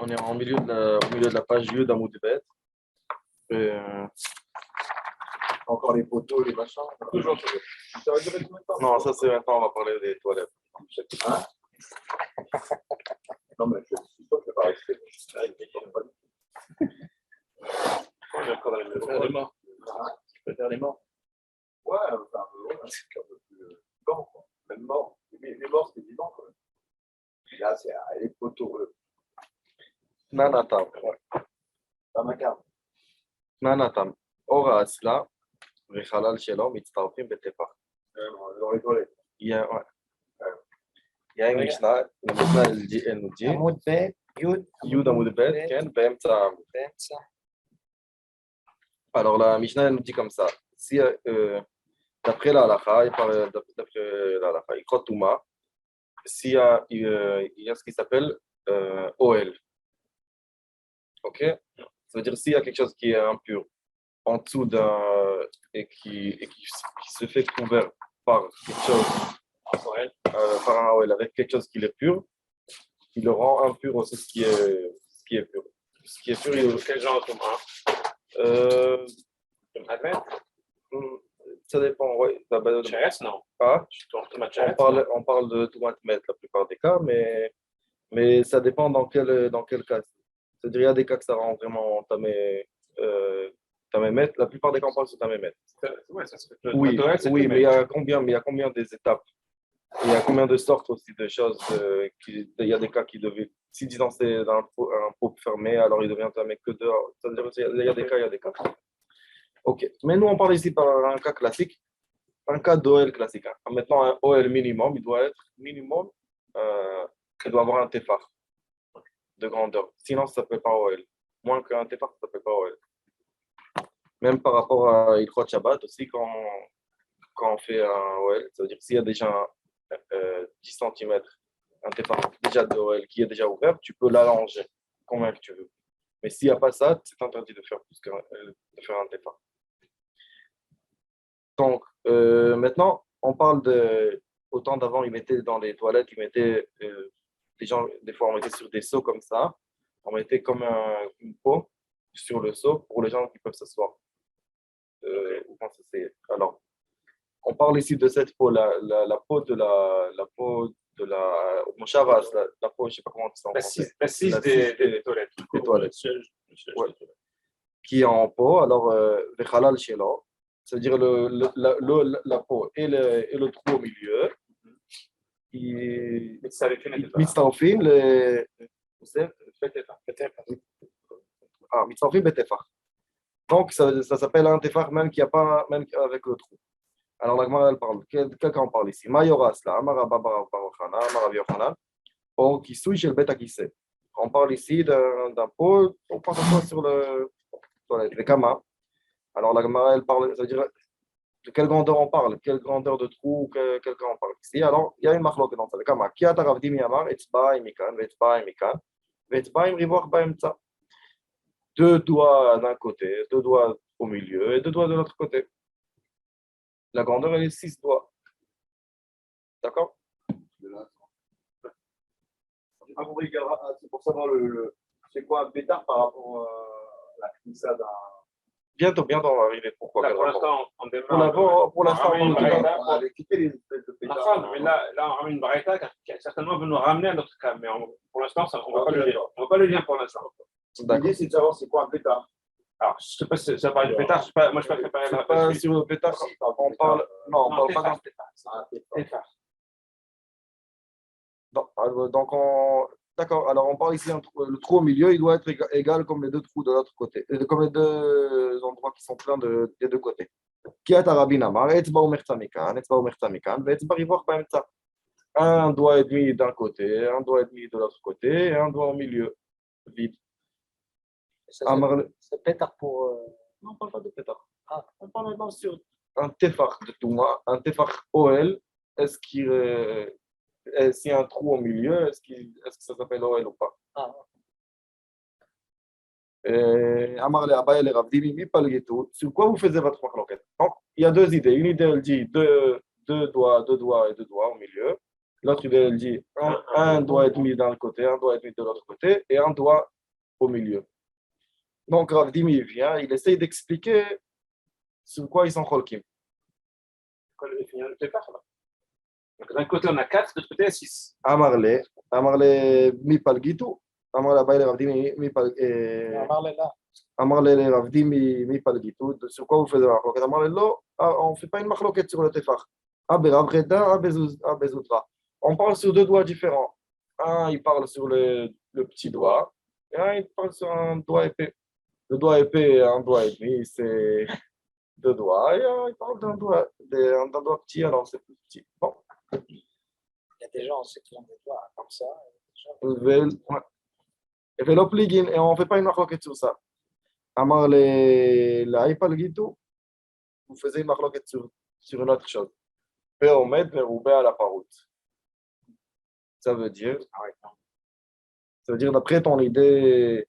On est au milieu de la page Yud Amoud Bet. Encore les poteaux, les machins. Toujours. Ça va durer combien de temps? Non, ça c'est maintenant, on va parler des toilettes. Hein? Non, mais je suis sûr que je vais pas rester. On est encore dans les maisons. Les morts. Tu peux faire les morts? Ouais, enfin, c'est un peu plus vivant, quoi. Même mort. Les morts, c'est vivant, quoi. Là, c'est les poteaux. Nanatam. Pas macabre. Nanatam. Ora Asla. Rechalal Shelom. Mitztarfim Betefach. Dans les toilettes. Il y a une Mishnah. La Mishnah, elle nous dit. עמוד ב', Yud Amoud Bet. Ken Be'emtza. באמצע. Alors la Mishnah elle nous dit comme ça. Si d'après la halakha, d'après la halakha, Ikrot Touma, s'il y a, il y a ce qui s'appelle OL. Ok? Ça veut dire s'il y a quelque chose qui est impur en dessous d'un et qui se fait couvert par quelque chose, par un OL avec quelque chose qui est pur, il le rend impur aussi ce qui est pur. Ce qui est pur, Quel genre de Touma? Ça dépend, oui. Chérès, non. Ah, On on parle de tomate mètre la plupart des cas, mais ça dépend dans quel cas. C'est-à-dire, il y a des cas que ça rend vraiment tamé mètre. La plupart des cas, on parle sur tamé mètre. Oui, oui, mais il y a combien des étapes? Il y a combien de sortes aussi de choses il y a des cas qui devaient, si disons c'est dans un pot fermé, alors il devient tamé que dehors. C'est-à-dire, il y a des cas, il y a des cas. Ok, mais nous on parle ici par un cas classique, un cas d'OL classique. Maintenant, un OL minimum, il doit être minimum, il doit avoir un tefar de grandeur. Sinon, ça ne s'appelle pas OL. Moins qu'un tefar, ça ne s'appelle pas OL. Même par rapport à Ilkhot Shabbat aussi, quand on fait un OL, ça veut dire s'il y a déjà 10 cm, un tefar déjà de OL qui est déjà ouvert, tu peux l'allonger combien que tu veux. Mais s'il n'y a pas ça, c'est interdit de faire plus de faire un tefar. Donc, maintenant, on parle de. Au temps d'avant, ils mettaient dans les toilettes, ils mettaient. Les gens, des fois, on mettait sur des seaux comme ça. On mettait comme une peau sur le seau pour les gens qui peuvent s'asseoir. Alors, on parle ici de cette peau, la peau de la Moshavas, la peau, je ne sais pas comment c'est en français. La cisse des toilettes. Des toilettes. Ouais. Qui est en peau, alors, Vechalal Shelo. C'est-à-dire la peau et le trou au milieu. Mitzarfim, Mitzarfim Betefach. Donc, ça s'appelle un tefach même qui a pas, même avec le trou. Alors, la Gemara, elle parle. Quelqu'un en parle ici. Mayoras, là, Amar Abba Bar Yochanan, Amar Rabbi Yochanan, ou Kisui chez le Bet Akise. On parle ici d'un pot, on pense encore sur le toilette, les kamas. Alors, la Gemara, elle parle, c'est-à-dire de quelle grandeur on parle, quelle grandeur de trou, quelqu'un en parle ici. Alors, il y a une marloque dans ça. Le kama. Qui a taravdi miyamar, etzba imikan, vetzba imikan, vetzba imrivoch baemtsa. Deux doigts d'un côté, deux doigts au milieu et deux doigts de l'autre côté. La grandeur, elle est 6 doigts. D'accord? C'est pour savoir c'est quoi un pétard par rapport à la knissa d'un. Bientôt, on va arriver. Pourquoi? Là, pour l'instant, on démarre. Pour l'instant, on va aller quitter les espèces de pétards. Mais là, on ramène une baraita qui certainement veut nous ramener à notre cas. Mais pour l'instant, on ne va pas le lire. On ne va pas le lire pour l'instant. L'idée, c'est de savoir c'est quoi un pétard. Alors, je ne sais pas si ça parle du pétard. Moi, je ne sais pas préparer la pas sur le pétard. On parle. Non, on parle pas d'un pétard. C'est un pétard. Donc, d'accord. Alors, on parle ici, le trou au milieu, il doit être égal comme les deux trous de l'autre côté, comme les deux endroits qui sont pleins des deux côtés. Qui est Rabbi Namar, etzba umertamikan, vetzba rivoch baemtsa. Un doigt et demi d'un côté, un doigt et demi de l'autre côté, et un doigt au milieu, vide. C'est pétard pour. Non, on ne parle pas de pétard. Ah. On parle maintenant sur un tefar de Touma, un tefar OL. Est-ce qu'il s'il y a un trou au milieu, est-ce que ça s'appelle OL ou pas? Ah. Amar le Abaye le Rav Dimi, sur quoi vous faisiez votre machloket? Donc, il y a deux idées. Une idée, elle dit deux doigts et deux doigts au milieu. L'autre idée, elle dit un doigt et demi d'un côté, un doigt et demi de l'autre côté, et un doigt au milieu. Donc, Rav Dimi il vient, il essaye d'expliquer sur quoi ils sont cholkim. Quoi le définir le Tefach là? Donc, d'un côté, on a 4, de l'autre côté, 6. Amarle mi palgitu, Amarle Abaye Rav Dimi mi Amarle Rav Dimi mi palgitu. Sur quoi vous faites la machloket? Amarle lo, on ne fait pas une machloket sur le Tefach. Abe Rav Reda, Abe Zoutra. On parle sur deux doigts différents. Un, il parle sur le petit doigt, et un, il parle sur un doigt épais. Le doigt épais, un doigt et demi, c'est deux doigts. Et il parle d'un doigt petit, alors c'est plus petit. Bon. Il y a des gens aussi qui ont des doigts comme ça. Et on ne fait pas une marloquette sur ça. Amar la Ipalgito, vous faisiez une marloquette sur une autre chose. Péomet, Meroubé à la paroute. Ça veut dire, d'après ton idée,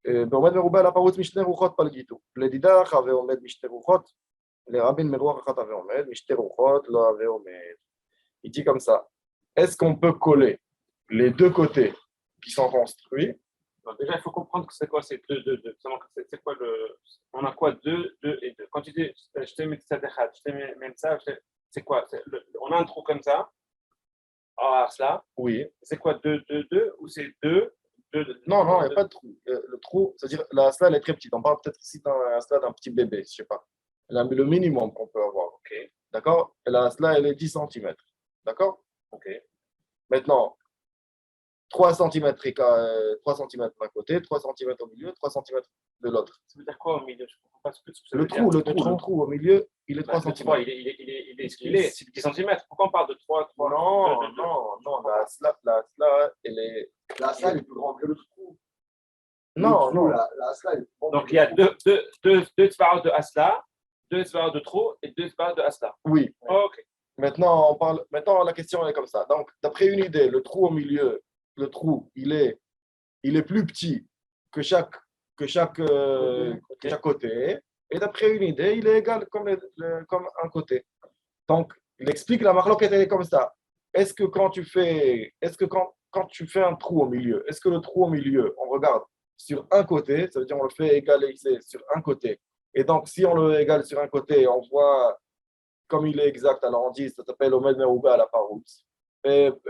בעומד מרובה על הפרוץ משתי רוחות פלגיתו. לדידך הווה עומד משתי רוחות, לרבין מרוח אחת הווה עומד, משתי רוחות לא הווה עומד. Il dit comme ça. Est-ce qu'on peut coller les deux côtés qui sont construits? Donc, déjà, il faut comprendre que c'est quoi ces 2, 2, 2. C'est quoi on a quoi 2, 2 et 2. Quand tu dis je te mets ça, je te mets ça, c'est quoi? On a un trou comme ça. Ah, cela. Oui. C'est quoi 2, 2, 2 ou c'est 2? Non, il n'y a pas de trou. Le trou, c'est-à-dire la slade est très petite. On parle peut-être ici d'un slade d'un petit bébé, je ne sais pas. Le minimum qu'on peut avoir. Ok. D'accord? Et la slade, elle est 10 cm. D'accord? Ok. Maintenant, 3 cm, 3 cm d'un côté, 3 cm au milieu, 3 cm de l'autre. Ça veut dire quoi au milieu? Je ne comprends pas ce que ça Le veut dire. le trou au milieu, il est 3 cm. Il est ce qu'il est, c'est 10 cm. Pourquoi on parle de 3, 3? Non, la slade, elle est. La slide est plus grande que le trou. Non. La slide est plus grande. Donc il y a deux tzvarot de Asla, 2 tzvarot de trou et 2 tzvarot de Asla. Oui. Ok. Maintenant, la question est comme ça. Donc, d'après une idée, le trou au milieu, le trou, il est plus petit que chaque côté. Et d'après une idée, il est égal comme un côté. Donc, il explique la marloquette, elle est comme ça. Est-ce que quand tu fais un trou au milieu, est-ce que le trou au milieu, on regarde sur un côté, ça veut dire on le fait égaliser sur un côté. Et donc, si on le égale sur un côté, on voit comme il est exact, alors on dit ça s'appelle Omed Meroubé à la Parout.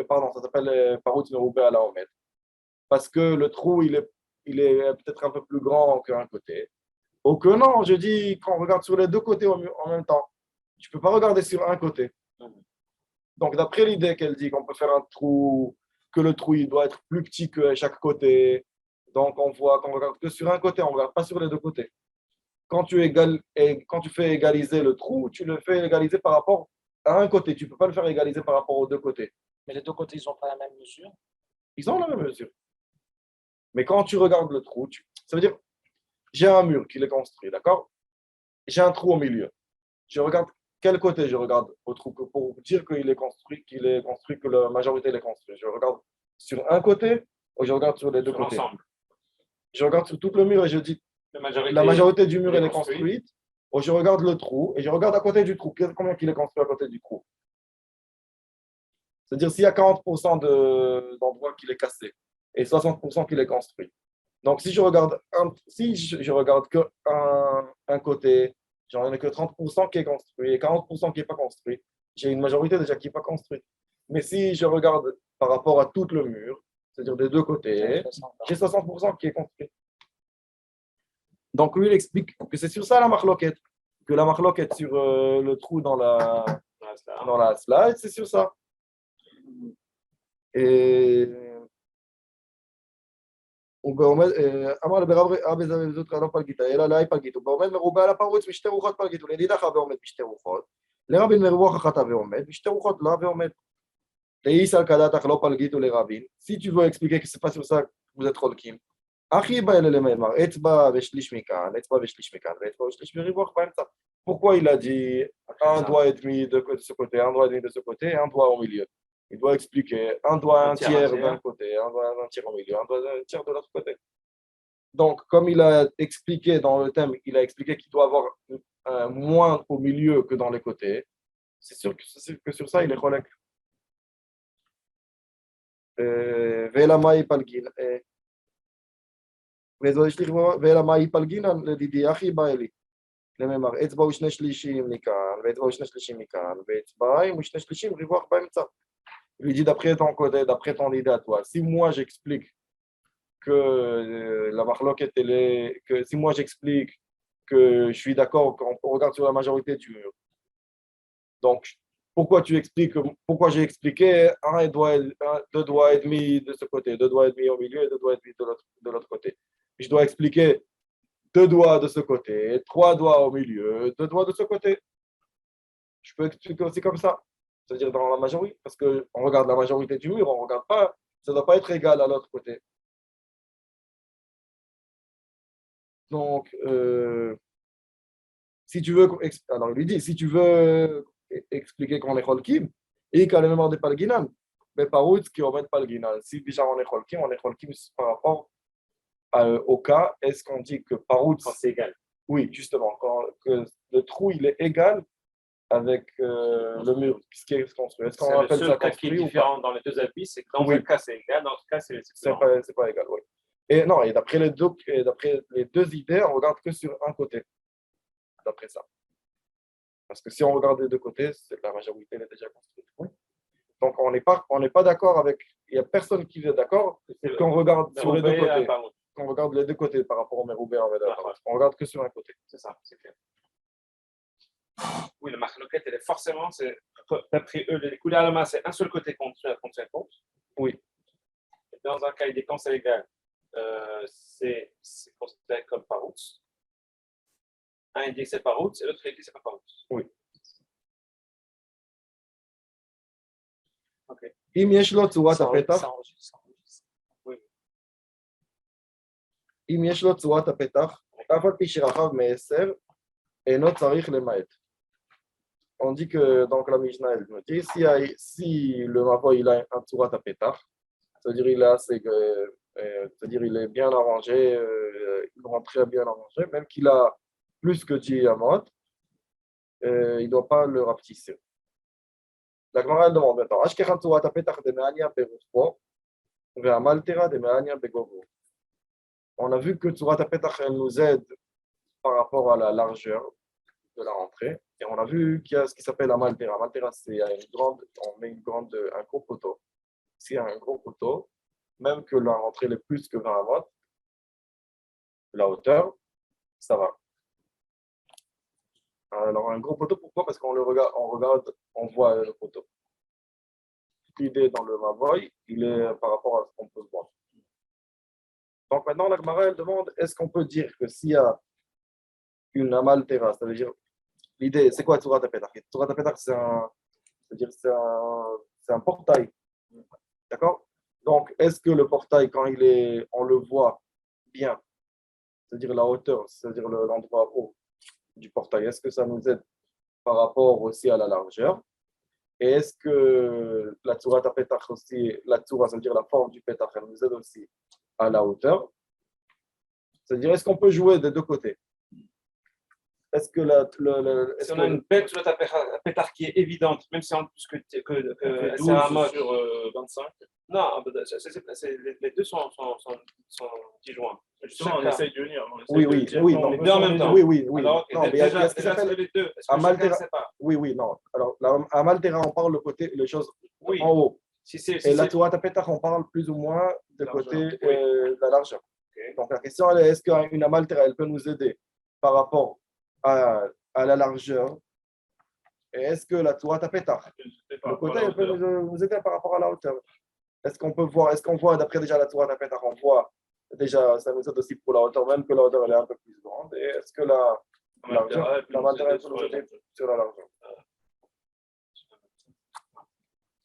Pardon, ça s'appelle Parout Meroubé à la Omed. Parce que le trou, il est peut-être un peu plus grand qu'un côté. Ou que non, je dis qu'on regarde sur les deux côtés en même temps. Tu ne peux pas regarder sur un côté. Donc, d'après l'idée qu'elle dit qu'on peut faire un trou, que le trou il doit être plus petit que chaque côté, donc on voit qu'on regarde que sur un côté, on ne regarde pas sur les deux côtés. Quand tu fais égaliser le trou, tu le fais égaliser par rapport à un côté. Tu ne peux pas le faire égaliser par rapport aux deux côtés. Mais les deux côtés, ils n'ont pas la même mesure. Ils ont la même mesure. Mais quand tu regardes le trou, ça veut dire, j'ai un mur qui est construit, d'accord? J'ai un trou au milieu. Je regarde quel côté je regarde au trou pour dire qu'il est construit, que la majorité est construite. Je regarde sur un côté ou je regarde sur les deux côtés. Ensemble. Je regarde sur tout le mur et je dis la majorité du mur elle est construite. Ou je regarde le trou et je regarde à côté du trou. Combien il est construit à côté du trou? C'est-à-dire s'il y a 40% d'endroits qu'il est cassé et 60% qu'il est construit. Donc si je regarde que un côté, j'en ai que 30% qui est construit et 40% qui n'est pas construit. J'ai une majorité déjà qui n'est pas construite. Mais si je regarde par rapport à tout le mur, c'est-à-dire des deux côtés, j'ai 60% qui est construit. Donc lui, il explique que c'est sur ça la marloquette, que la marloquette sur le trou dans la slide, c'est sur ça. Et אמר ברבי זוטרא לא פלגיתא אלא לאי פלגיתו בעומד מרובה על הפרוץ משתי רוחות פלגיתו לדידך ועומד משתי רוחות לרבין מרוח אחת ועומד משתי רוחות לא ועומד לאיסל כדתך לא פלגיתו לרבין. Si tu veux expliquer que c'est pas sur ça que vous êtes חולקים, אחי בא אלה למאמר אצבע ושליש מכאן אצבע ושליש מכאן ואצבע ושליש מריווח באמצע. Pourquoi il a dit un doigt et demi de ce côté, un doigt et demi de ce côté et un doigt au milieu? Il doit expliquer un doigt, un tiers d'un côté, un doigt, un tiers au milieu, un doigt, un tiers de l'autre côté. Donc, comme il a expliqué dans le thème, il a expliqué qu'il doit avoir moins au milieu que dans les côtés. C'est sûr que sur ça, il est cholek. Velamai palgin. ואצבע השליך ואלא מה יפלגינן לדידי אחי בא אלי. למאמר, אצבע ושני שלישים מכאן, ואצבע ושני שלישים מכאן, ואצבעיים ושני שלישים ריווח באמצע. Il lui dit d'après ton côté, d'après ton idée à toi, si moi j'explique que la marloquette, que si moi j'explique que je suis d'accord quand on regarde sur la majorité du mur, donc pourquoi j'ai expliqué deux doigts et demi de ce côté, deux doigts et demi au milieu et deux doigts et demi de l'autre côté. Je dois expliquer deux doigts de ce côté, trois doigts au milieu, deux doigts de ce côté. Je peux expliquer aussi comme ça, c'est-à-dire dans la majorité, parce qu'on regarde la majorité du mur, on ne regarde pas, ça ne doit pas être égal à l'autre côté. Donc, si tu veux, alors il lui dit, si tu veux expliquer qu'on est Cholkim, et qu'à la mémoire des Palginan, mais par où qui remet Palginan. Si déjà on est Cholkim par rapport au cas, est-ce qu'on dit que par où Quand c'est égal. Oui, justement, que le trou il est égal avec le mur qui est construit. Est-ce qu'on C'est le appelle ça seul cas qui est construit ou pas? différent dans les deux habits, c'est que dans Oui. un cas c'est égal, dans l'autre cas c'est C'est pas égal, oui. Et non, et d'après les deux idées, on regarde que sur un côté, d'après ça. Parce que si on regarde les deux côtés, la majorité elle est déjà construite. Oui. Donc on n'est pas d'accord avec, il n'y a personne qui est d'accord qu'on regarde sur les deux côtés. Qu'on regarde les deux côtés par rapport au Meroubé en Veda. On regarde que sur un côté. C'est ça, c'est clair. Oui, la marloquette, elle est forcément, d'après eux, les coulées à la main, c'est un seul côté contre 50. Oui. Et dans un cas, il dit quand c'est égal, c'est considéré comme parout. Un il dit que c'est parout, et l'autre il dit que c'est pas parout. Oui. Ok. אם יש לו צורת הפתח, אם יש לו צורת הפתח, אף על פי שרחב מ10, אינו צריך למעט. On dit que donc la Mishnah elle me dit si le mavo il a un tsurat à pétard, c'est-à-dire il est assez, c'est-à-dire il est bien arrangé, il rentre très bien arrangé, même qu'il a plus que 10 amot, il ne doit pas le rapetisser. La Gemara elle demande maintenant, Ashkechan tsurat à pétard de me'ania berufo, ve'amaltera de me'ania begovo. On a vu que tsurat à pétard elle nous aide par rapport à la largeur de la rentrée. Et on a vu qu'il y a ce qui s'appelle la maltera. Maltera, c'est on met un gros poteau. S'il y a un gros poteau, même que la rentrée est plus que 20 amot, la hauteur, ça va. Alors un gros poteau, pourquoi? Parce qu'on regarde, on voit le poteau. L'idée dans le Mavoy, il est par rapport à ce qu'on peut voir. Donc maintenant, la Gemara, elle demande, est-ce qu'on peut dire que s'il y a une amaltera, ça veut dire l'idée, c'est quoi Tsurat HaPetach? Tsurat HaPetach, c'est un portail. D'accord? Donc, est-ce que le portail, quand on le voit bien, c'est-à-dire la hauteur, c'est-à-dire l'endroit haut du portail, est-ce que ça nous aide par rapport aussi à la largeur? Et est-ce que la Tsurat HaPetach aussi, la Tsura, c'est-à-dire la forme du Petach, elle nous aide aussi à la hauteur? C'est-à-dire, est-ce qu'on peut jouer des deux côtés? Est-ce que si on a une belle Tsurat HaPetach qui est évidente, même si en plus que c'est un mode sur 25. Non, les deux sont disjoints. Justement, on essaye de venir. Oui, les deux en même temps. Oui. Alors, non, mais il y a ce qui s'appelle les deux. Amaltera. Oui, non. Alors, Amaltera, on parle le côté, les choses en haut. Et la Tsurat HaPetach, on parle plus ou moins de côté de la largeur. Okay. Donc, la question, elle est, est-ce qu'une Amaltera, elle peut nous aider par rapport à la largeur? Et est-ce que la Tsurat HaPetach, le côté, elle peut nous aider par rapport à la hauteur? Est-ce qu'on voit, d'après déjà la Tsurat HaPetach, on voit déjà, ça nous aide aussi pour la hauteur, même que la hauteur elle est un peu plus grande. Et est-ce que la largeur peut nous aider sur la largeur?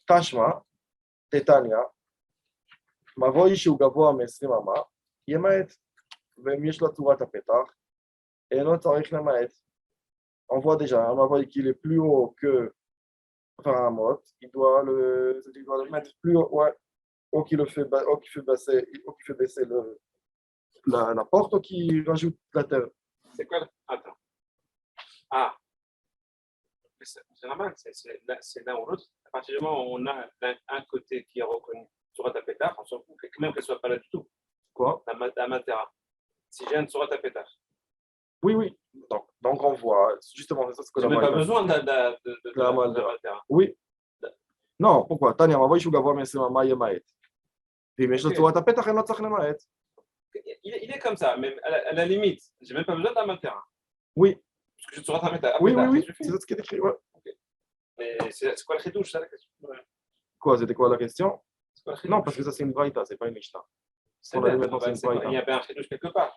Tashma, Tetania, Mavoy שהוא גבוה מ-20 אמה, ימעט, ואם יש לו צורת הפתח, אינו צריך למעט. On voit déjà un Mavoy qui est plus haut que 20 amot, il doit le mettre plus haut, ouais, ou qui fait baisser la porte, ou qui rajoute la terre. C'est quoi? Attends. C'est normal, c'est l'un ou l'autre. À partir du moment où on a un côté qui est reconnu sur la pétard, on s'en fout, même qu'elle ne soit pas là du tout. Quoi? La matera. Si j'ai une sourate à pétard. Oui. Donc on voit, justement, c'est ça ce que Je la n'ai pas Braïta dit. besoin de La la Maltera. Maltera. Oui. Non, pourquoi? Tania, ma voix, je suis gavot, mais c'est ma maille maït. Et mais je Ok. te vois pétard et notre sac maït. Il est comme ça, mais à la limite, je n'ai même pas besoin de la Maltera. Oui, Parce que je sourate à pétard, oui, ça c'est suffit. ça ce qui est écrit. Ouais. Mais c'est quoi le chidouche, ça la question? Ouais. Quoi, c'était quoi la question? C'est quoi le chidouche? Non, parce que ça c'est une Braïta, c'est pas une Mishnah. C'est On a dit bien. maintenant c'est une Il y Braïta. a bien un chidouche quelque part.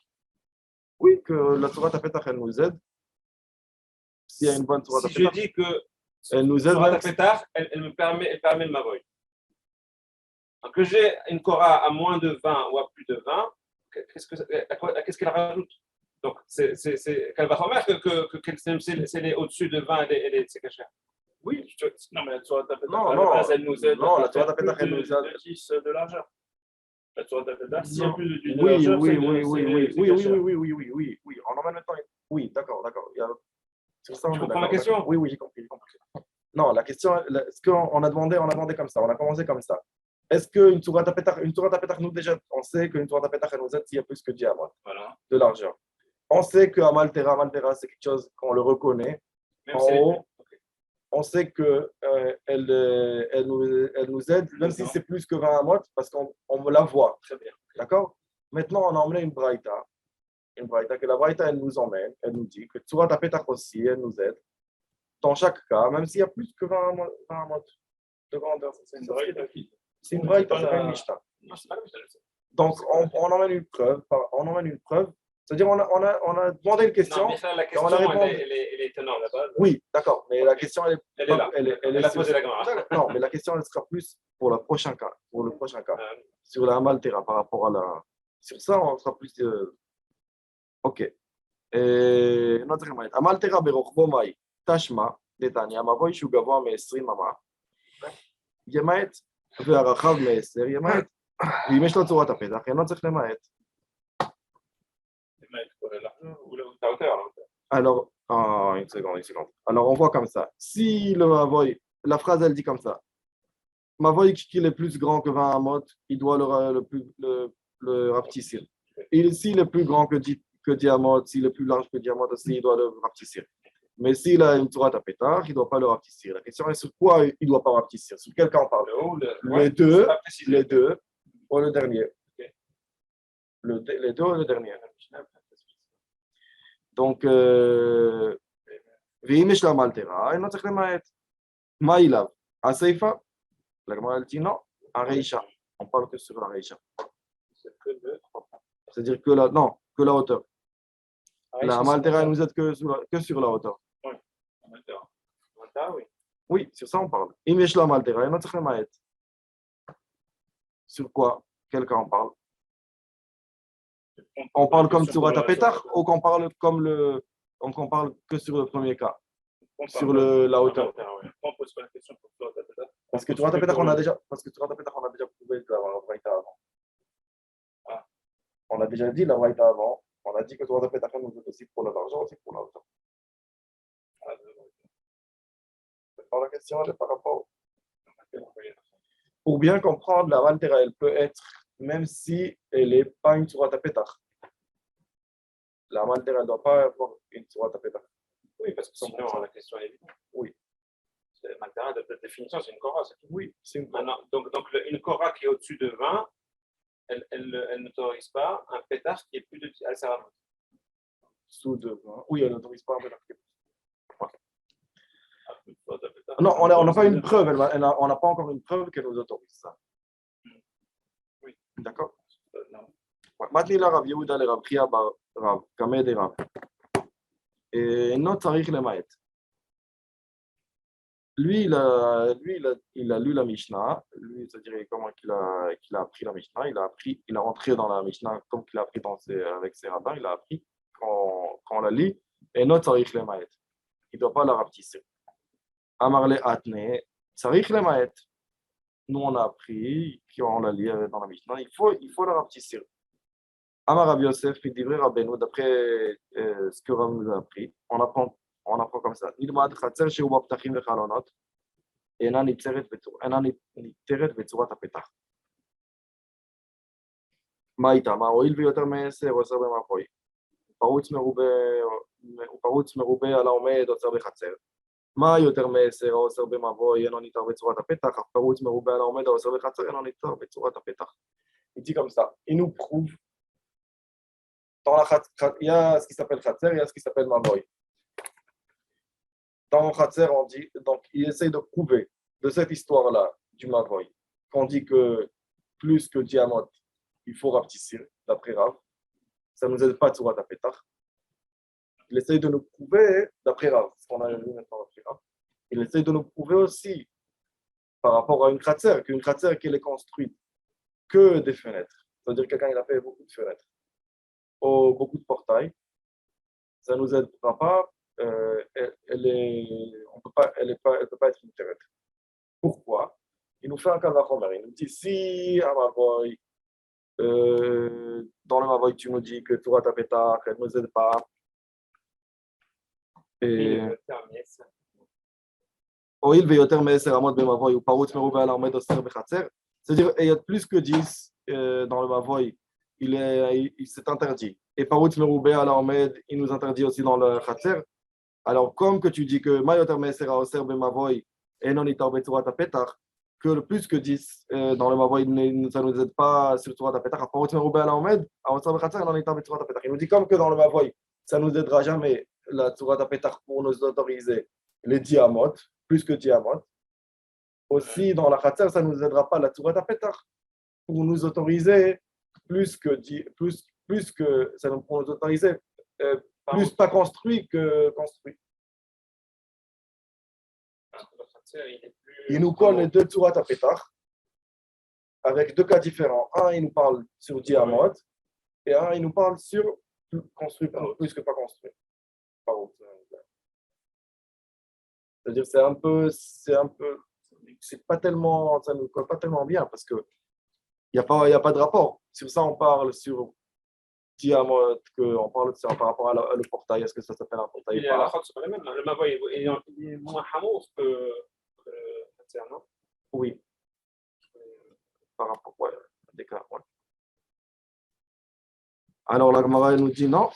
Oui, que la Sourate Petach, elle nous aide. S'il y a une bonne Sourate Si je Petach, dis que elle nous aide sourate à même. pétard, elle permet le mavoy. Donc, que j'ai une Korah à moins de 20 ou à plus de 20, qu'est-ce qu'elle rajoute? Donc, qu'elle va remettre que c'est les au-dessus de 20 c'est caché. Oui. Non, mais la Sourate Petach, Non, à la non. base, elle nous aide Non, à la Sourate faire plus Petach, elle nous aide. de 10 de largeur. La Sourate Petach, s'il y a Non. plus de 10 de Oui, largeur, oui, c'est oui, oui, oui, c'est oui, caché. oui. On emmène maintenant. Oui, d'accord. Il y a... Sur ça, on Tu est comprends la d'accord. question? Oui, j'ai compris. Non, la question, ce qu'on a demandé comme ça, on a commencé comme ça. Est-ce qu'une Sourate Petach, nous déjà, on sait qu'une Sourate Petach, elle nous aide s'il y a plus que diamant, Voilà. de l'argent. On sait que Maltera, c'est quelque chose qu'on le reconnaît. Même En si haut, on sait qu'elle elle nous aide, même si c'est plus que 20 amot, parce qu'on me la voit. Très bien. D'accord? Maintenant, on a emmené une braïta, que la braïta, elle nous emmène, elle nous dit que Tsurat Petach aussi, elle nous aide. Dans chaque cas, même s'il y a plus que 20 amot de grandeur. C'est une braïta. C'est une braïta, c'est pas une mishnah. Donc, on emmène une preuve. C'est-à-dire, on a demandé une question. Non, mais la question, on a répondu. elle est étonnante là-bas. Oui, d'accord, mais la question, elle est là. Elle a posé la gamma. Non, mais la question, elle sera plus pour le prochain cas. Sur la Maltera, par rapport à la... Sur ça, on sera plus... OK. notre מעט. המלטרה ברוחבו מהי? תשמע, דתניא, מבוי שהוא גבוה מ-20 אמה, ימעט, והרחב מ-10 ימעט, ואם יש לו צורת הפתח, אינו צריך למעט. Alors, une seconde. Alors, on voit comme ça. Si le Mavoy, la phrase, elle dit comme ça. Mavoy, qui est plus grand que 20 amot, il doit le rapetissir. Et s'il est plus grand que diamant, s'il est plus large que diamant aussi, il doit le rapetissir. Mais s'il a une sourate à pétard, il ne doit pas le rapetissir. La question est sur quoi il ne doit pas rapetissir? Sur quel cas on parle? Les deux, ou le dernier. Les deux ou le dernier. Donc, ואם יש לה מלטרה, אינו צריך למעט. מה אליו? הסיפה? לגמרא elle dit non, הרישה. On parle que sur la רישה. C'est-à-dire que la hauteur. La maltera nous aide que sur la hauteur. Oui, sur ça on parle. אם יש לה מלטרה, אינו צריך למעט. Sur quoi? Quel cas on parle? On parle comme sur Petach ou qu'on parle qu'on parle que sur le premier cas, sur la hauteur. Parce que sur Petach, on a déjà prouvé la Braïta avant. On a déjà dit la Braïta avant. On a dit que sur Petach, nous aide aussi pour l'argent, aussi pour la hauteur. Alors la question elle est par rapport. Pour bien comprendre, la Maltera, elle peut être, même si elle n'est pas une sourate à Petach. La Maltera ne doit pas avoir une sourate à Petach. Oui, parce que sinon, la question est évidente. Oui. La Maltera, de définition, c'est une Korah. Oui, c'est une Korah. Donc une Korah qui est au-dessus de 20, elle n'autorise pas un pétard qui est plus de 10. Sous de 20. Oui, elle n'autorise pas un pétard qui est plus. Non, on n'a pas une preuve. On n'a pas encore une preuve qu'elle nous autorise ça. Oui. D'accord? מתני לרב יהודה לרב חייא בר רב, קמא דרב. אינו צריך למעט. Lui, il a lu la Mishnah. Lui, c'est-à-dire comment qu'il a appris la Mishnah. Il a rentré dans la Mishnah comme qu'il a appris avec ses rabbins. Il a appris quand on la lit. Eino tzarich lema'et. Il ne doit pas la rapetisser. Amar le atne tzarich lema'et. Nous, on a appris, quand on la lit dans la Mishnah, il faut la rapetisser. Amar Rav Yosef, Pidivre Rabbeinu, d'après ce que Rav nous a appris, on apprend comme ça. Nilmad Chatzer Shehu Baptachim Vechalonot, Ena Niteret Betzurat HaPetach. מה איתם? הואיל ויותר מ10 אוסר במבוי. ופרוץ מרובה על העומד אוסר בחצר. מה יותר מ10 האוסר במבוי אינו ניתר בצורת הפתח, אך פרוץ מרובה על העומד האוסר בחצר אינו ניתר בצורת הפתח. Il dit comme ça. Il nous prouve, il y a ce qui s'appelle Khatser, il y a ce qui s'appelle Mavoy. Dans Khatser, on dit, donc il essaye de prouver de cette histoire-là, du Mavoy, qu'on dit que plus que Diamot, il faut rapetissir, d'après Rav. Ça ne nous aide pas sur la Petach. Il essaye de nous prouver, d'après Rav, ce qu'on a vu maintenant d'après Rav, il essaye de nous prouver aussi, par rapport à une Khatser, qu'une Khatser qui est construite que des fenêtres. C'est-à-dire que quelqu'un il a fait beaucoup de fenêtres, ou beaucoup de portails, ça ne nous aidera pas, elle peut pas être une fenêtre. Pourquoi? Il nous fait un calvachomer. Il nous dit si à Mavoy, dans le Mavoy, tu nous dis que Tourat Apetach, elle ne nous aide pas. Oil veyoter me'eser amot b'mavoy ou parut merouba al haomed oser b'chatzer. C'est-à-dire, il y a plus que 10 dans le Mavoy, c'est interdit. Et parut merouba al haomed, il nous interdit aussi dans le Chatzer. Alors, comme que tu dis que mayoter me'eser oser b'mavoy et non itar b'tzurat hapetach, que le plus que 10 dans le Mavoy, ça ne nous aide pas sur Tzurat hapetach. Parut merouba al haomed, oser b'chatzer et non itar b'tzurat hapetach. Il nous dit comme que dans le Mavoy, ça ne nous aidera jamais la Tzurat hapetach pour nous autoriser les diamotes, plus que diamotes. Aussi, dans la Khatser, ça ne nous aidera pas la Tzurat hapetach pour nous autoriser plus que ça nous pour nous autoriser plus pas construit que construit. Il nous colle les deux Tzurat hapetach avec deux cas différents. Un, il nous parle sur diamot et un, il nous parle sur construit plus que pas construit. C'est-à-dire c'est pas tellement, ça ne colle pas tellement bien parce que il n'y a pas de rapport. Sur ça, on parle sur diamot, on parle de ça par rapport à le portail. Est-ce que ça s'appelle un portail? Le Mavoy est moins hamour que le Khatser, non? Oui. Par rapport à des cas. Ouais. Alors la Gemara nous dit non.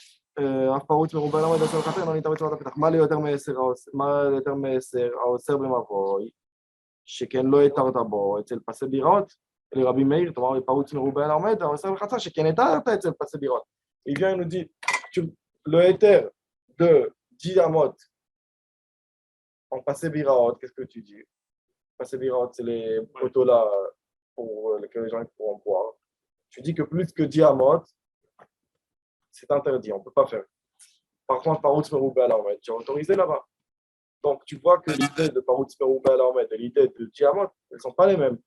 אף פרוץ מרובה על העומד אוסר בחצר אינו ניתן בצורת הפתח. מה ליותר מ10 האוסר במבוי, שכן לא התרת בו אצל פסי בירות, לרבי מאיר, כלומר פרוץ מרובה על העומד האוסר בחצר, שכן התרת אצל פסי בירות. Il vient et nous dit, le héter de diamot en passé biraot, qu'est-ce que tu dis? Passé biraot, c'est les poteaux là pour lesquels les gens pourront boire. Tu dis que plus que diamot, c'est interdit, on ne peut pas faire. Par contre, Parutz Merouba al Haomed, tu as autorisé là-bas. Donc, tu vois que l'idée de Parutz Merouba al Haomed et l'idée de Diamot, elles ne sont pas les mêmes.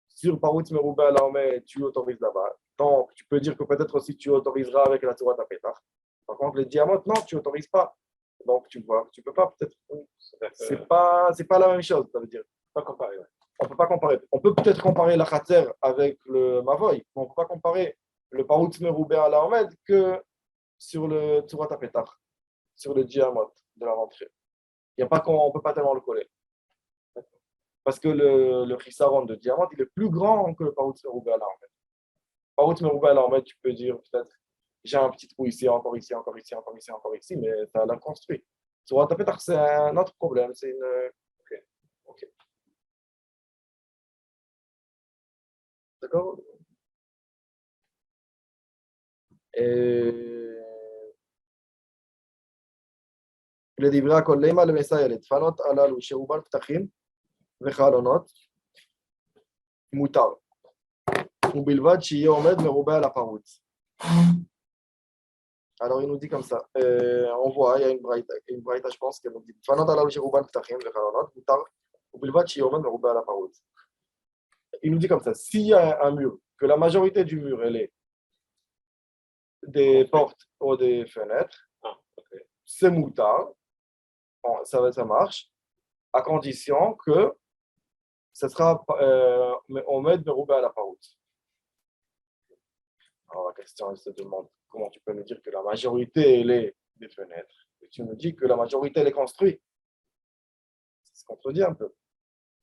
Sur Parutz Merouba al Haomed, tu autorises là-bas. Donc, tu peux dire que peut-être aussi tu autoriseras avec la Tzurat hapetach. Par contre, les Diamot, non, tu n'autorises pas. Donc, tu vois, tu ne peux pas peut-être. C'est pas la même chose, ça veut dire. Pas comparer. Ouais. On ne peut pas comparer. On peut peut-être comparer la Khatser avec le Mavoy, mais on ne peut pas comparer le Parutz Merouba al Haomed que sur le Tzurat hapetach, sur le diamot de la rentrée. On ne peut pas tellement le coller. Parce que le chisaron de diamant, il est plus grand que le Parutz Merouba al Haomed. Parutz Merouba al Haomed, tu peux dire peut-être, j'ai un petit trou ici, encore ici, encore ici, encore ici, encore ici, mais tu as l'inconstruit. Tzurat hapetach, c'est un autre problème. C'est une. Ok. D'accord? לדברי הקולמה למסייע לדפנות הללו שרובן פתחים וחלונות מותר ובלבד שיהיה עומד מרובה על הפרוץ. Alors il nous dit comme ça, on voit, il y a une braïta, je pense, qui nous dit דפנות הללו שרובן פתחים וחלונות מותר ובלבד שיהיה עומד מרובה על הפרוץ. Il nous dit comme ça, s'il y a un mur, que la majorité du mur, elle est des portes ou des fenêtres, c'est moutard, ça marche, à condition que ce sera on met de rouber à la paroute. Alors la question, elle se demande comment tu peux nous dire que la majorité elle est des fenêtres et tu nous dis que la majorité elle est construite. Ça se contredit un peu.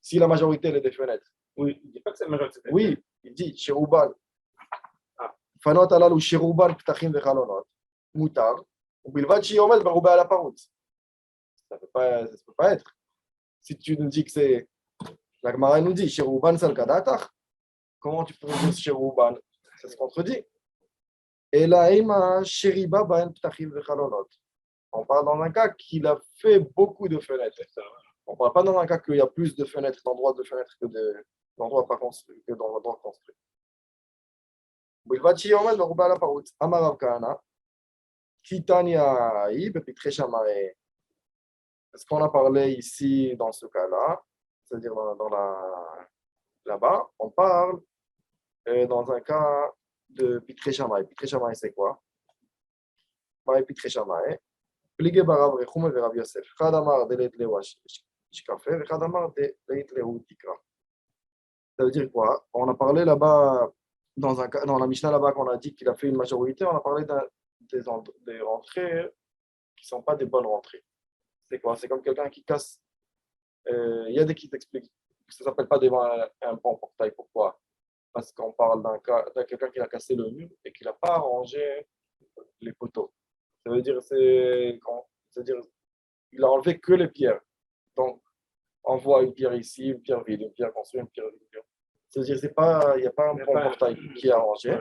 Si la majorité elle est des fenêtres, Oui, il ne dit pas que c'est la majorité. oui, il dit chez Rouban, לפנות הללו שרובן פתחים וחלונות, מותר, ובלבד שהיא עומדת ברובה על הפרוץ. Ça peut pas être. Si tu nous dis que c'est... La Gemara nous dit, Cherouban Salkadatach, comment tu peux nous dire Cherouban? Ça se contredit. Et là, Ima Sheriba Baen Ptachim Vechalonot. On parle dans un cas qu'il a fait beaucoup de fenêtres. On ne parle pas dans un cas qu'il y a plus de fenêtres, d'endroits de fenêtres que d'endroits pas construits, que dans l'endroit construit. Bilvachi Yomel Baruba la Parut. Amarav Kahana. Kitania Ib, Pitre Shamae. Est-ce qu'on a parlé ici dans ce cas-là, c'est-à-dire là-bas, on parle dans un cas de Pitre Shamae. Pitre Shamae, c'est quoi? Pitre Shamae. Pligé Barav Rechum et Rav Yosef. Chadamar de l'Etlewash Shkafe, et Chadamar de l'Etlehu Tikra. Ça veut dire quoi? On a parlé là-bas, dans la Mishnah là-bas, qu'on a dit qu'il a fait une majorité, on a parlé des rentrées qui ne sont pas des bonnes rentrées. C'est quoi? C'est comme quelqu'un qui casse. Il y a des qui t'expliquent que ça ne s'appelle pas devant un bon portail. Pourquoi? Parce qu'on parle d'un quelqu'un qui a cassé le mur et qui n'a pas arrangé les poteaux. Ça veut dire il a enlevé que les pierres. Donc, on voit une pierre ici, une pierre vide, une pierre construite, une pierre vide. C'est-à-dire il n'y a pas un bon portail qui est arrangé.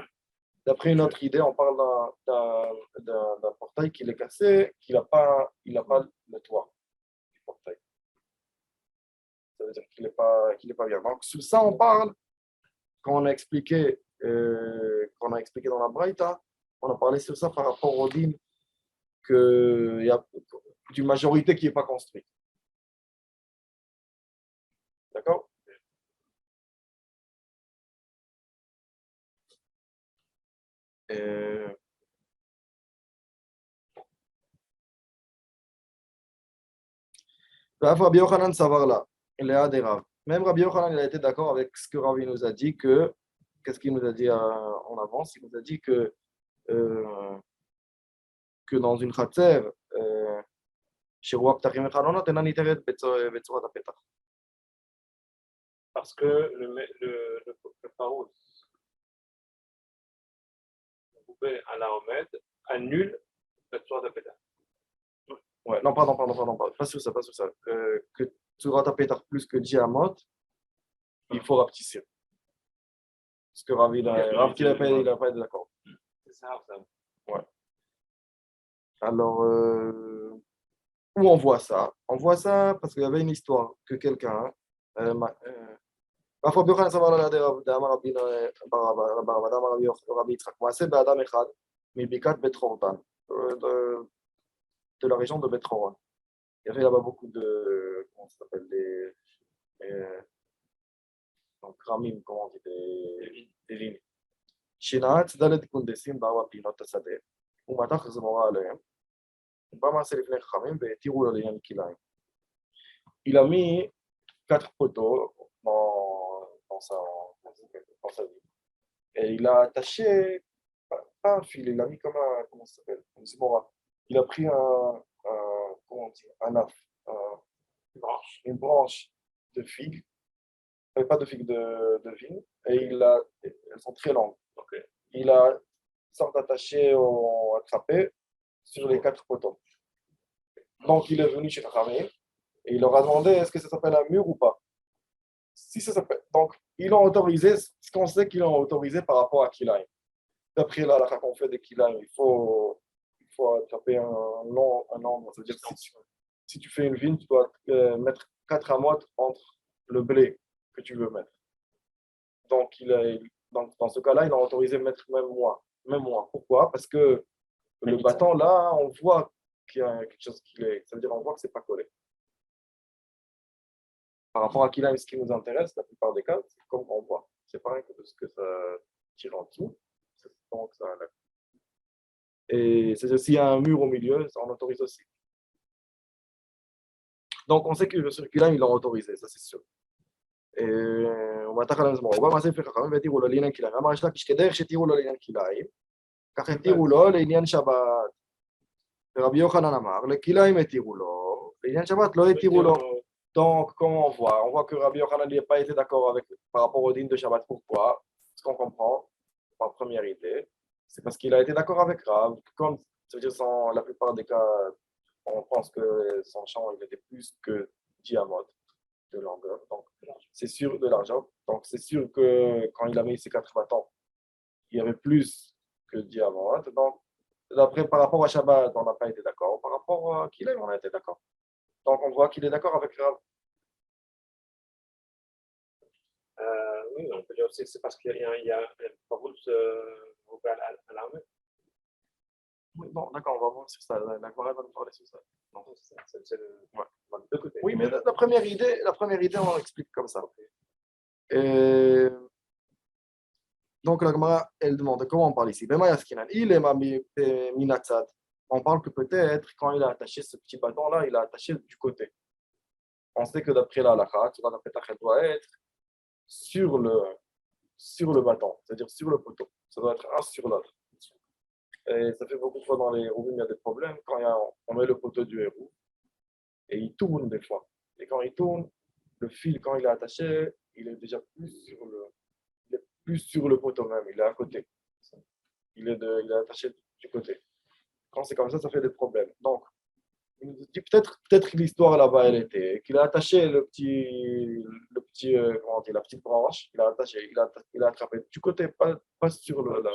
D'après une autre idée, on parle d'un portail qui est cassé, qu'il n'a pas le toit du portail. Ça veut dire qu'il n'est pas bien. Donc, sur ça, on parle, quand on a expliqué dans la Braïta, on a parlé sur ça par rapport au din qu'il y a une majorité qui n'est pas construite. D'accord? Rabbi Yochanan Savarla, Léa des Rav. Même Rabbi Yochanan, il a été d'accord avec ce que Ravi nous a dit, qu'est-ce qu'il nous a dit en avance? Il nous a dit que dans une khatser, chez Roi Ptachim Echalonot, elle n'a ni teret betzorat apetach. Parce que le Pharos, à la Omed, annule la Tzorat d'Apetach. Ouais, non, pardon, pas sur ça. Que Tzorat apetach plus que Djiamot, il faut rapetisser. Parce que Rav, il n'a pas été d'accord. C'est ça. Ouais. Alors, où on voit ça? On voit ça parce qu'il y avait une histoire que quelqu'un. Rabbi Yochanan Savar la d'Amar Rabbi Yitzchak. Moaseh be'adam echad mibikat Bet Chordan, de la région de Bet Choron. Il y avait là-bas beaucoup de, comment ça s'appelle, donc ramim, comment on dit, des lignes. Shinat dalet kundesim ba'arba pinot hasadeh, umatach zmora alehem, ובא מעשה לפני חכמים והתירו לו לעניין כלאיים. Il a mis 4 poteaux dans sa vie. Et il a attaché, pas un fil, il a mis comme un, comment ça s'appelle, une zmora. Il a pris comment on dit, une branche de figue, pas de figue de vigne, et elles sont très longues. Okay. Il a sorte attaché au attrapé sur les 4 poteaux. Donc il est venu chez Khamim et il leur a demandé est-ce que ça s'appelle un mur ou pas. Si ça s'appelle, donc ils l'ont autorisé, ce qu'on sait qu'ils l'ont autorisé par rapport à Kilaim. D'après là, qu'on fait des Kilaim, il faut attraper un nombre. C'est-à-dire si tu fais une vigne, tu dois mettre 4 amotes entre le blé que tu veux mettre. Donc, dans ce cas-là, il a autorisé de mettre même moins. Pourquoi? Parce que le bâton, là, on voit qu'il y a quelque chose qui est. Ça veut dire qu'on voit que ce n'est pas collé. Par rapport à Kilaim, ce qui nous intéresse, la plupart des cas, c'est comme on voit. C'est pas rien que de ce que ça tire en dessous. C'est comment que ça enlève. Et c'est s'il y a un mur au milieu, ça on autorise aussi. Donc, on sait que sur Kilaim, ils l'ont autorisé, ça c'est sûr. ומתח על המזמור, ובא מעשה לפני חכמים והתירו לו לעניין כלאיים. אמר יש לקיש כדרך שתירו לו לעניין כלאיים, כך התירו לו לעניין שבת. ורבי יוחנן אמר, לכלאיים התירו לו, לעניין שבת לא התירו לו. Donc, comment on voit? On voit que Rabbi Yochanan n'a pas été d'accord par rapport au din de Shabbat. Pourquoi? Ce qu'on comprend, par première idée, c'est parce qu'il a été d'accord avec Rav. Comme, ça veut dire, la plupart des cas, on pense que son champ, il était plus que diamètre de longueur. Donc, c'est sûr de l'argent. Donc, c'est sûr que quand il a mis ses 4 bâtons, il y avait plus que diamètre. Donc, d'après, par rapport à Shabbat, on n'a pas été d'accord. Par rapport à Kilem, on a été d'accord. Donc, on voit qu'il est d'accord avec Rav. Oui, on peut dire aussi que c'est parce qu'il y a un Farouz à l'armée. Oui, bon, d'accord, on va voir sur ça. La Gemara va nous parler sur ça. Non, c'est Ouais. de deux côtés. Oui, mais la première idée, on l'explique comme ça. Et donc, la Gemara, elle demande comment on parle ici. Bema yaskinan, il est minatzad. On parle que peut-être, quand il a attaché ce petit bâton-là, il a attaché du côté. On sait que d'après la halakha, la petach doit être sur le bâton, c'est-à-dire sur le poteau. Ça doit être un sur l'autre. Et ça fait beaucoup de fois dans les roues, il y a des problèmes. Quand on met le poteau du héros, et il tourne des fois. Et quand il tourne, le fil, quand il est attaché, il est déjà plus sur le poteau même, il est à côté. Il est attaché du côté. Quand c'est comme ça fait des problèmes. Donc, il nous dit peut-être que l'histoire là-bas, elle était qu'il a attaché comment on dit, la petite branche, il a attrapé du côté, pas sur le là.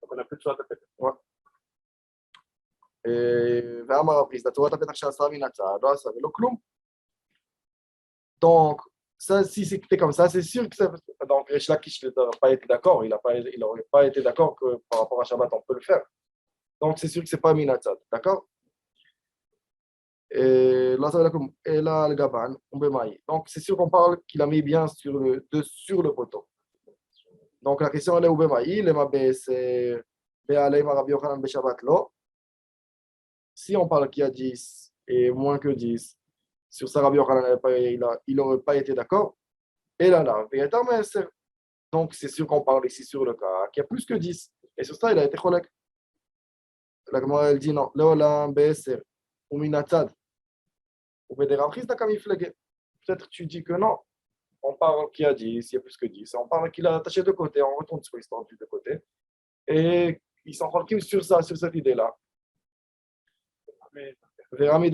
Donc, on n'a plus de choix de faire. Ouais. ואמר הפריסטה, צורת הפתח שעשה מן הצד, לא עשה ולא כלום. Donc, ça, si c'était comme ça, c'est sûr que ça. Donc, Resh Lakish n'aurait pas été d'accord. Il n'aurait pas été d'accord que par rapport à Shabbat, on peut le faire. Donc, c'est sûr que ce n'est pas Minatzad. D'accord? Et là, ça va comme. Et là, le Gaban, on peut mailler. Donc, c'est sûr qu'on parle qu'il a mis bien sur le poteau. Donc, la question, elle est où Bemaï? Le Mabé, c'est. Béalei Rabbi Yochanan Beshabbat, lo. Si on parle qu'il y a 10 et moins que 10, sur ça, Rabbi Yochanan, il n'aurait pas été d'accord. Et là, donc c'est sûr qu'on parle ici sur le cas qu'il y a plus que 10. Et sur ça, il a été cholek. La Gemara, elle dit non. Leolam, Be'eser, ou Minatzad, ou Bederamchis, Dakamiflege. Peut-être tu dis que non. On parle qu'il y a 10, il y a plus que 10. On parle qu'il a attaché de côté, on retourne sur l'histoire du de côté. Et ils sont tranquilles sur ça, sur cette idée-là. ורמי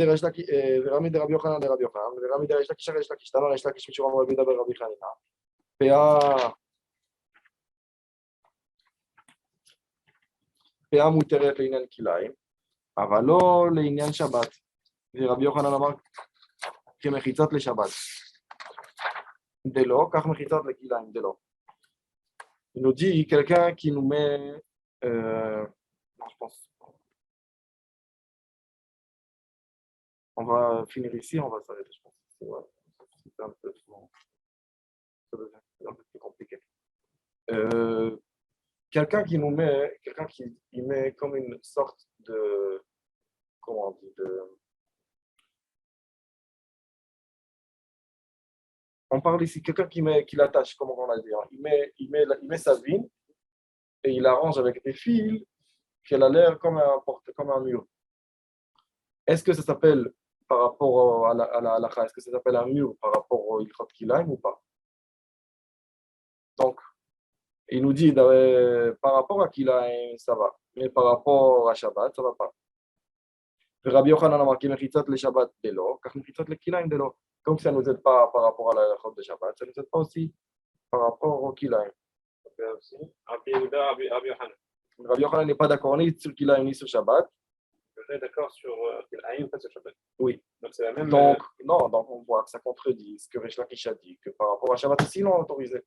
דרבי יוחנן דרבי יוחנן, ורמי דרש לקיש הרש לקיש, תנא רש לקיש משום אמר רבי דבר רבי חנינא. פאה מותרת לעניין כלאיים, אבל לא לעניין שבת. ורבי יוחנן אמר כמחיצות לשבת. דלא, כך מחיצות לכלאיים, דלא. Il nous dit quelqu'un qui nous met, je pense, on va finir ici, on va s'arrêter, je pense. C'est un peu plus compliqué. Quelqu'un qui met comme une sorte de, comment on dit, on parle ici, quelqu'un qui l'attache, comment on va dire, il met sa vigne et il arrange avec des fils qu'elle a l'air comme un mur. Est-ce que ça s'appelle par rapport à la halakha, est-ce que ça s'appelle un mur par rapport au Ilchot Kilaim ou pas? Donc, il nous dit par rapport à Kilaim, ça va, mais par rapport à Shabbat, ça ne va pas. Rabbi Yochanan a marqué Mechitzot le Shabbat de l'eau, car Mechitzot le Kilaim de l'eau. Comme ça ne nous aide pas par rapport à la halakha de Shabbat, ça ne nous aide pas aussi par rapport au Kilaim. Rabbi Yehuda, Rabbi Yochanan. Rabbi Yochanan n'est pas d'accord ni sur Kilaim ni sur Shabbat. On est d'accord sur Kilaim, pas sur Shabbat. Oui. Donc, c'est la même. Donc, non, donc on voit que ça contredit ce que Resh Lakish a dit, que par rapport à Shabbat aussi, non autorisé.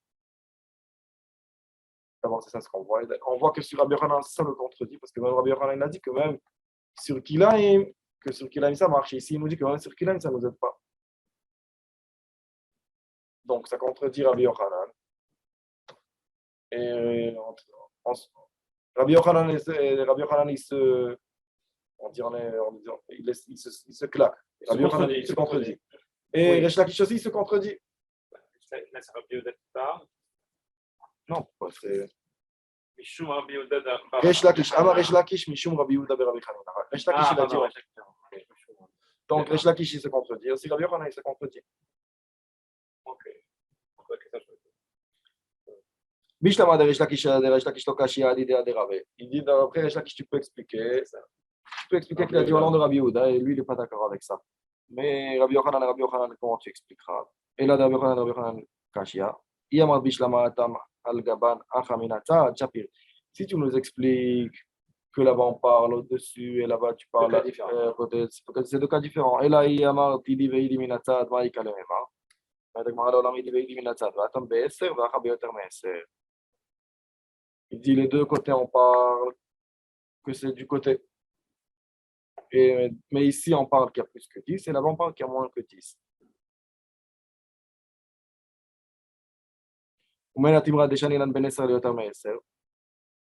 D'abord, c'est ça ce qu'on voit. On voit que sur Rabbi Yochanan, ça le contredit, parce que même Rabbi Yochanan a dit que même sur Kilaim, ça marche. Ici, il nous dit que même sur Kilaim, ça ne nous aide pas. Donc, ça contredit Rabbi Yochanan. Et Rabbi Yochanan, il se claque. Rabbi Yochanan, il se contredit. Et Resh Lakish aussi, il se contredit. Là, c'est Rabbi Yehuda qui parle. Non, c'est. Mishum Rabbi Yehuda. Resh Lakish, Amar Resh Lakish, Mishum Rabbi Yehuda Rabbi Hanina. Resh Lakish, il a dit. Donc, Resh Lakish, il se contredit. Aussi, Rabbi Yochanan, il se contredit. Ok. Bishlama de Resh Lakish, de Resh Lakish Lokashi, Adi de Rave. Il dit d'après Resh Lakish, tu peux expliquer qu'il a dit au nom de Rabbi Yehuda et lui, il n'est pas d'accord avec ça. Mais Rabbi Yochanan, comment tu expliqueras? Et là, Rabbi Yochanan, Kashia. Yamar Bishlama Atam Al-Gaban, Achaminata, Chapir. Si tu nous expliques que là-bas on parle au-dessus et là-bas tu parles, c'est deux cas différents. Et là, Yamar Tidi Veidi Minata, Admaï Kalemema. Il dit les deux côtés on parle que c'est du côté. Mais ici on parle qu'il y a plus que 10 et là-bas on parle qu'il y a moins que 10.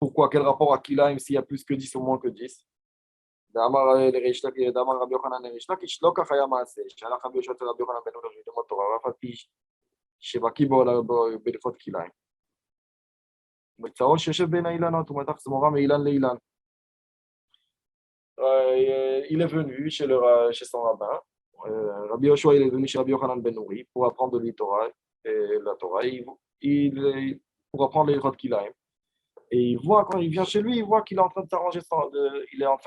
Pourquoi? Quel rapport à Kilaim s'il y a plus que 10 ou moins que 10? בצרות שיושב בין האילנות, הוא מתח זמורה מאילן לאילן. Il est venu chez son rabbin. Rabbi Yoshua, il est venu chez Rabbi Yochanan ben Nouri pour apprendre de lui Torah, la Torah. Pour apprendre les Chot Kilaim. Et il voit, quand il vient chez lui, il voit qu'il est en train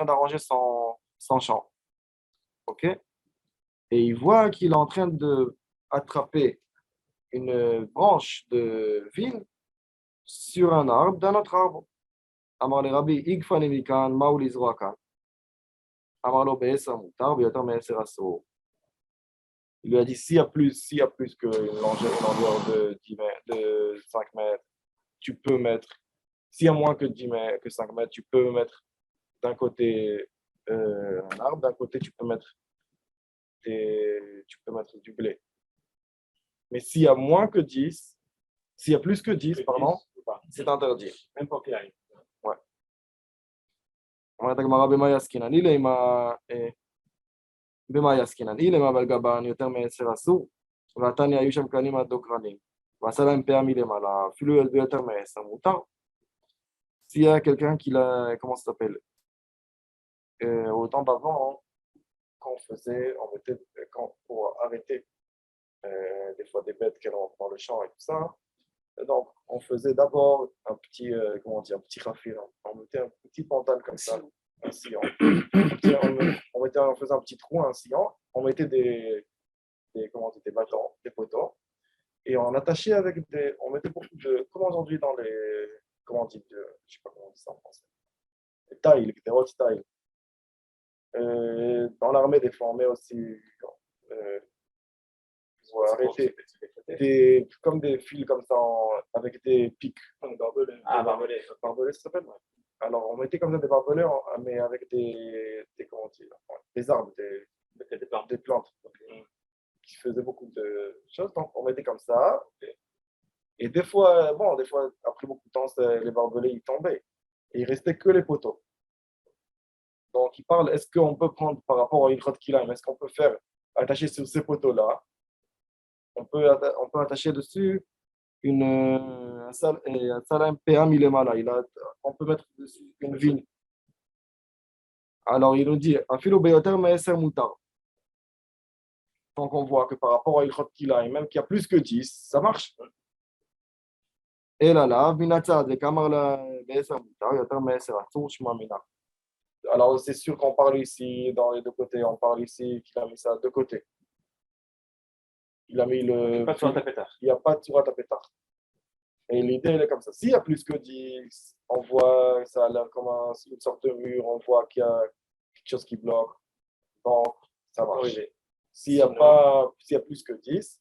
d'arranger son champ. OK? Et il voit qu'il est en train d'attraper une branche de vigne sur un arbre d'un autre arbre. Amar le Rabbi, Igfani mikan, maou lizroakan. Amar lo be'esa mutar, be'yotar me'eser asur. Il lui a dit, s'il y a plus qu'une longueur de 5 mètres, tu peux mettre. S'il y a moins que 5 mètres, tu peux mettre d'un côté un arbre, d'un côté tu peux mettre du blé. Mais s'il y a plus que 10, pardon, c'est interdit. Même pour qu'il aille. Ouais. אומרת הגמרא במה יעסקינן? במה יעסקינן? אילמה בגבן יותר מ10 אסור, והתניא היו שם כהנים הדוקרנים, ועשה להם פאה מלמעלה, אפילו ביותר מ10 מותר. S'il y a quelqu'un qui l'a, comment ça s'appelle? Au temps d'avant, quand pour arrêter des fois des bêtes qui rentrent dans le champ et tout ça, donc on faisait d'abord un petit rafil. On mettait un petit pantal comme ça, un sillon. On faisait un petit trou, un sillon. On mettait des bâtons, des poteaux, et on attachait on mettait beaucoup de, comme aujourd'hui dans les, comment on dit, je ne sais pas comment on dit ça en français, des hautes tailles. Dans l'armée, des fois, on met aussi, pour arrêter, comme des fils comme ça, avec des pics. Barbelés. Barbelés, ça s'appelle? Ouais. Alors, on mettait comme ça des barbelés, mais avec comment on dit, des arbres, des plantes, qui faisaient beaucoup de choses. Donc, on mettait comme ça. Et des fois, après beaucoup de temps, les barbelés, ils tombaient. Et il restait que les poteaux. Donc, il parle, est-ce qu'on peut prendre par rapport à Ilchot Kilaim, est-ce qu'on peut faire attacher sur ces poteaux-là, on peut attacher dessus un salam PA milemala, on peut mettre dessus une vigne. Alors, il nous dit, afilo beyoter me'eser mutar. Donc, on voit que par rapport à Ilchot Kilaim, même qu'il y a plus que 10, ça marche. Et là, minatzad, kamar la be'eser mutar, yoter me'eser atzur shma mina. Alors, c'est sûr qu'on parle ici, dans les deux côtés, on parle ici qu'il a mis ça de deux côtés. Il a mis le. Il n'y a pas de surat à pétard. Et l'idée, elle est comme ça. S'il y a plus que 10, on voit, ça a l'air comme une sorte de mur, on voit qu'il y a quelque chose qui bloque. Donc, ça marche. S'il y a plus que 10,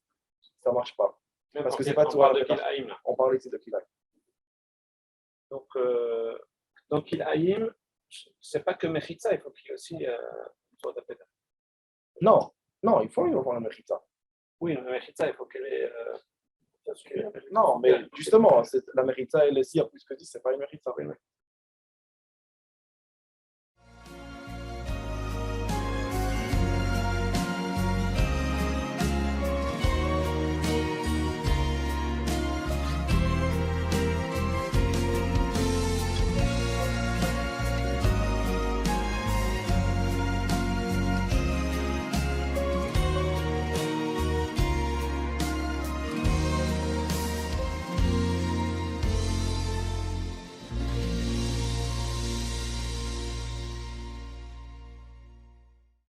ça ne marche pas. Parce que c'est pas de surat à pétard. On parle ici de Kilaïm. Donc Kilaïm, c'est pas que Mechitza, il faut qu'il y ait aussi soit tapé. Non, il faut avoir la Mechitza. Oui, la Mechitza, il faut qu'elle ait. Non, mais justement, la Mechitza, s'il y a plus que 10, c'est pas une Mechitza.